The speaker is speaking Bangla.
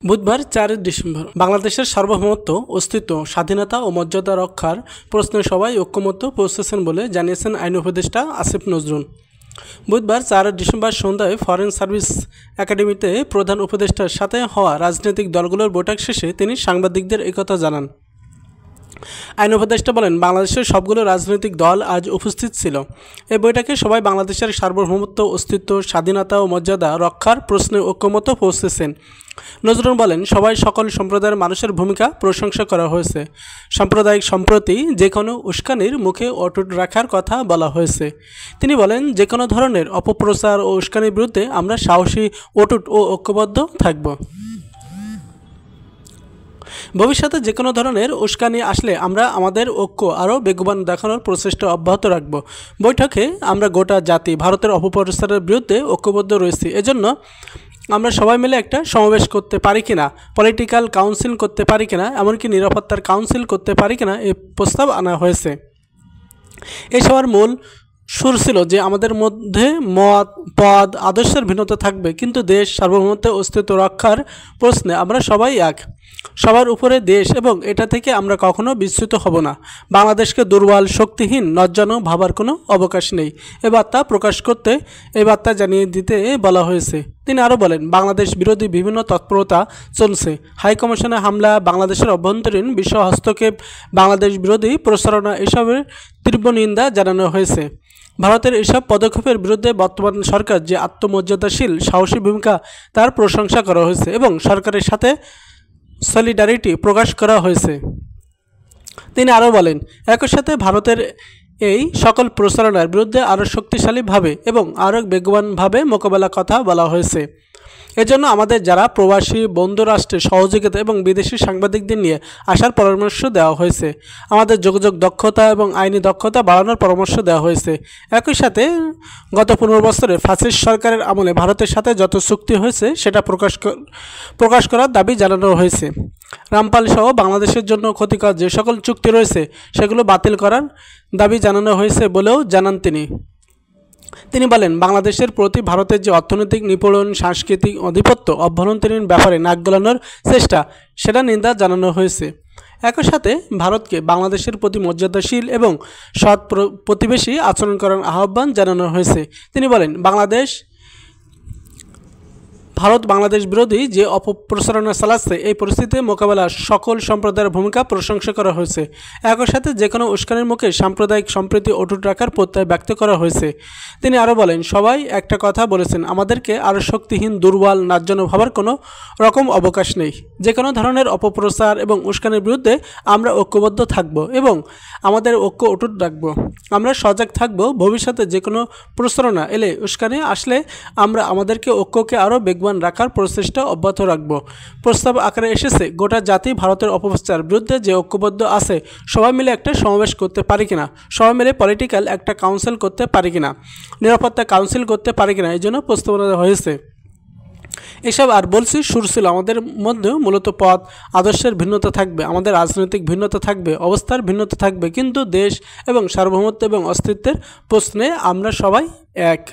বুধবার ৪ ডিসেম্বর বাংলাদেশের সার্বভৌমত্ব, অস্তিত্ব, স্বাধীনতা ও মর্যাদা রক্ষার প্রশ্নে সবাই ঐকমত্য পৌঁছেছেন বলে জানিয়েছেন আইন উপদেষ্টা আসিফ নজরুল। বুধবার ৪ ডিসেম্বর সন্ধ্যায় ফরেন সার্ভিস একাডেমিতে প্রধান উপদেষ্টার সাথে হওয়া রাজনৈতিক দলগুলোর বৈঠক শেষে তিনি সাংবাদিকদের একথা জানান। আইন উপদেষ্টা বলেন, বাংলাদেশের সবগুলো রাজনৈতিক দল আজ উপস্থিত ছিল। এই বৈঠকে সবাই বাংলাদেশের সার্বভৌমত্ব, অস্তিত্ব, স্বাধীনতা ও মর্যাদা রক্ষার প্রশ্নে ঐকমত্য পৌঁছেছেন। নজরুল বলেন, সকল সম্প্রদায়ের মানুষের ভূমিকা প্রশংসা করা হয়েছে। সাম্প্রদায়িক সম্প্রতি যে কোনো উস্কানির মুখে অটুট রাখার কথা বলা হয়েছে। তিনি বলেন, যে কোনো ধরনের অপপ্রচার ও উস্কানির বিরুদ্ধে আমরা সাহসী, অটুট ও ঐক্যবদ্ধ থাকব। ভবিষ্যতে যে কোনো ধরনের উস্কানি আসলে আমরা আমাদের ঐক্য আরও বেগবান দেখানোর প্রচেষ্টা অব্যাহত রাখব। বৈঠকে আমরা গোটা জাতি ভারতের অপপ্রচারের বিরুদ্ধে ঐক্যবদ্ধ রয়েছি। এজন্য আমরা সবাই মিলে একটা সমাবেশ করতে পারি কিনা, পলিটিক্যাল কাউন্সিল করতে পারি কিনা, এমনকি নিরাপত্তার কাউন্সিল করতে পারি কিনা এই প্রস্তাব আনা হয়েছে। এই সবার মূল সুর ছিল যে আমাদের মধ্যে মত, পদ, আদর্শের ভিন্নতা থাকবে, কিন্তু দেশ সার্বভৌমত্ব, অস্তিত্ব রক্ষার প্রশ্নে আমরা সবাই এক। সবার উপরে দেশ এবং এটা থেকে আমরা কখনো বিচ্যুত হব না। বাংলাদেশকে দুর্বল, শক্তিহীন, নজ্জানো ভাবার কোনো অবকাশ নেই। এই বার্তা জানিয়ে দিতে বলা হয়েছে। তিনি আরও বলেন, বাংলাদেশ বিরোধী বিভিন্ন তৎপরতা চলছে। হাইকমিশনে হামলা, বাংলাদেশের অভ্যন্তরীণ বিশ্ব হস্তক্ষেপ, বাংলাদেশ বিরোধী প্রচারণা, এসবের তীব্র নিন্দা জানানো হয়েছে। ভারতের এসব পদক্ষেপের বিরুদ্ধে বর্তমান সরকার যে আত্মমর্যাদাশীল, সাহসী ভূমিকা, তার প্রশংসা করা হয়েছে এবং সরকারের সাথে সলিডারিটি প্রকাশ করা হয়েছে। তিনি আরও বলেন, একই সাথে ভারতের এই সকল প্রচারণার বিরুদ্ধে আরও শক্তিশালীভাবে এবং আরও বেগবানভাবে মোকাবেলার কথা বলা হয়েছে। এজন্য আমাদের যারা প্রবাসী বন্ধু রাষ্ট্রের সহযোগিতা এবং বিদেশি সাংবাদিকদের নিয়ে আসার পরামর্শ দেওয়া হয়েছে। আমাদের যোগাযোগ দক্ষতা এবং আইনি দক্ষতা বাড়ানোর পরামর্শ দেওয়া হয়েছে। একই সাথে গত 15 বছরে ফ্যাসিস্ট সরকারের আমলে ভারতের সাথে যত চুক্তি হয়েছে সেটা প্রকাশ করার দাবি জানানো হয়েছে। রামপাল সহ বাংলাদেশের জন্য ক্ষতিকর যে সকল চুক্তি রয়েছে সেগুলো বাতিল করার দাবি জানানো হয়েছে বলেও জানান তিনি বলেন, বাংলাদেশের প্রতি ভারতের যে অর্থনৈতিক নিপীড়ন, সাংস্কৃতিক আধিপত্য, অভ্যন্তরীণ ব্যাপারে নাক গলানোর চেষ্টা, সেটা নিন্দা জানানো হয়েছে। একই সাথে ভারতকে বাংলাদেশের প্রতি মর্যাদাশীল এবং সৎ প্রতিবেশী আচরণ করার আহ্বান জানানো হয়েছে। তিনি বলেন, ভারত বাংলাদেশ বিরোধী যে অপপ্রচারণা চালাচ্ছে, এই পরিস্থিতিতে মোকাবেলা সকল সম্প্রদায়ের ভূমিকা প্রশংসা করা হয়েছে। একই সাথে যে কোনো উস্কানির মুখে সাম্প্রদায়িক সম্প্রীতি অটুট রাখার প্রত্যয় ব্যক্ত করা হয়েছে। তিনি আরও বলেন, সবাই একটা কথা বলেছেন, আমাদেরকে আরও শক্তিহীন, দুর্বল, ন্যায্য ভাবার কোনো রকম অবকাশ নেই। যে কোনো ধরনের অপপ্রচার এবং উস্কানির বিরুদ্ধে আমরা ঐক্যবদ্ধ থাকব এবং আমাদের ঐক্য অটুট রাখব। আমরা সজাগ থাকব। ভবিষ্যতে যে কোনো প্রচারণা এলে, উস্কানি আসলে আমরা আমাদেরকে ঐক্যকে আরও রাখার প্রচেষ্টা অব্যাহত রাখব। প্রস্তাব আকারে এসেছে, গোটা জাতি ভারতের অপপ্রচার বিরুদ্ধে যে ঐক্যবদ্ধ আছে, সবাই মিলে একটা সমাবেশ করতে পারি কিনা, সবাই মিলে পলিটিক্যাল একটা কাউন্সিল করতে পারি কিনা, নিরাপত্তা কাউন্সিল করতে পারি কিনা, এই জন্য প্রস্তাবনা হয়েছে। এসব আর বলছি সুর ছিল আমাদের মধ্যে মূলত পথ, আদর্শের ভিন্নতা থাকবে, আমাদের রাজনৈতিক ভিন্নতা থাকবে, অবস্থার ভিন্নতা থাকবে, কিন্তু দেশ এবং সার্বভৌমত্ব এবং অস্তিত্বের প্রশ্নে আমরা সবাই এক।